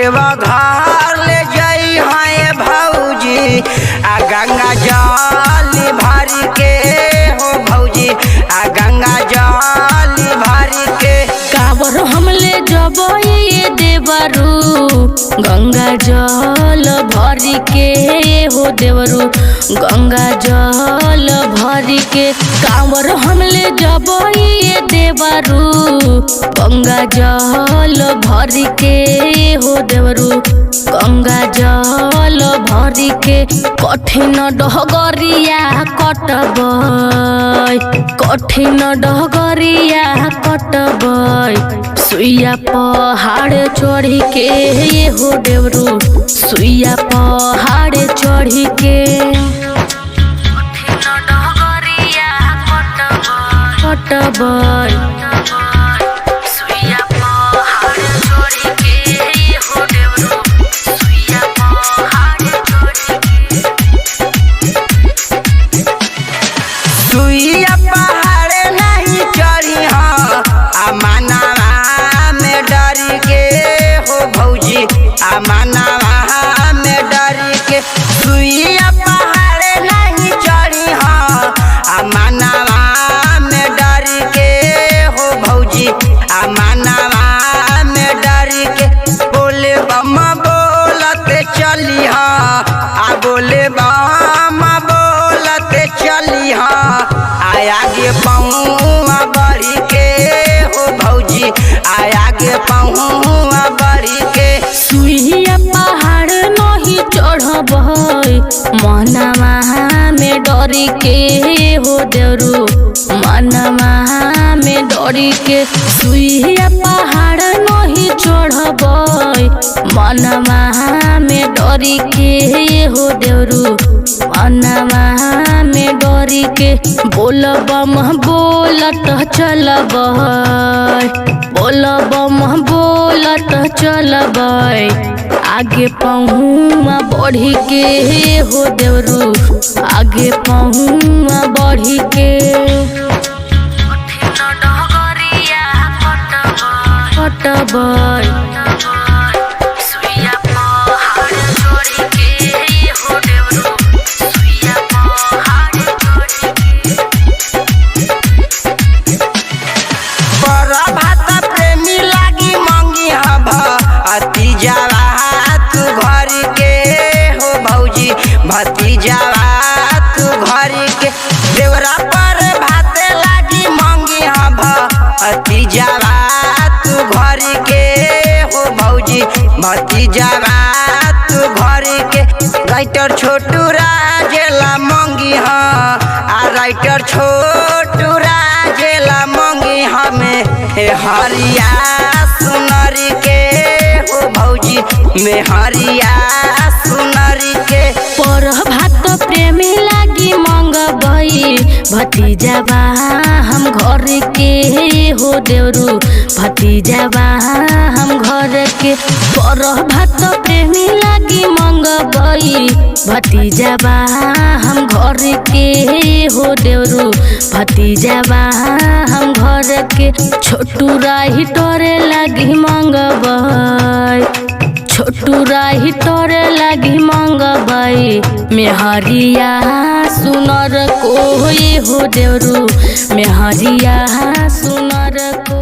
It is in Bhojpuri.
देवा घर ले जाई है भौजी आ गंगा जल भर के हो भौजी आ गंगा जल भर के कावर हम ले जबो ये देवरू गंगा जल भर के हो देवरू गंगा जल भर के कावर हम ले जबो ये देवरू गंगा जल भर के हो देवरू गंगा जल भर के कठिन डहगरिया कटबै कठिन डहगरिया कटबै सुइया पहाड़ चढ़ के हो देवरू सुइया पहाड़ चढ़ के कठिन डहगरिया कटबै सुइया पहाड़ नहीं चढ़ी आ मानवा में डर के हो भौजी आ मानवा में डर के सुइया पहाड़ नहीं चढ़ी आ मानवा में डर के हो भौजी आ मानवा में डर के बोले बम बोलत चली आ बोले बम बोलत चली आगे पहुआ बढ़ी के हो भौजी आगे पहुआ बढ़ी के सुइया पहाड़ नहीं चढ़बै मनवा में डर के हो देवरू मनवा में डर के सुइया पहाड़ नहीं चढ़बै मनवा में डर के हो देवरू मनवा में डर के बोलबम बोलत चलबै बोलबम बोलत चलबै आगे पहुआ बढ़ी के हो देवरू आगे पहुआ बढ़ी के कटबै भतीजावा तू घर के देवरा पर भात लागी मंगी भतीजावा तू घर के हो भौजी भतीजावा तू घर के राइटर छोटू राजेला मंगी आ राइटर छोटू राजेला मंगी हमें हरिया सुनरी के हो भौजी में हरिया सुनरी के पर भात प्रेमी लागी मंगबै भतीजावा हम घर के हो देवरू भतीजावा हम घर के पर भात प्रेमी लागी मंगबै भतीजावा हम घर के हो देवरू भतीजावा हम घर के छोटू राही टोरे लागी मंगबै छोटू राही तोरे लगी मंगबै मेहरिया सुनर को हो देवरू मेहरिया सुनर को।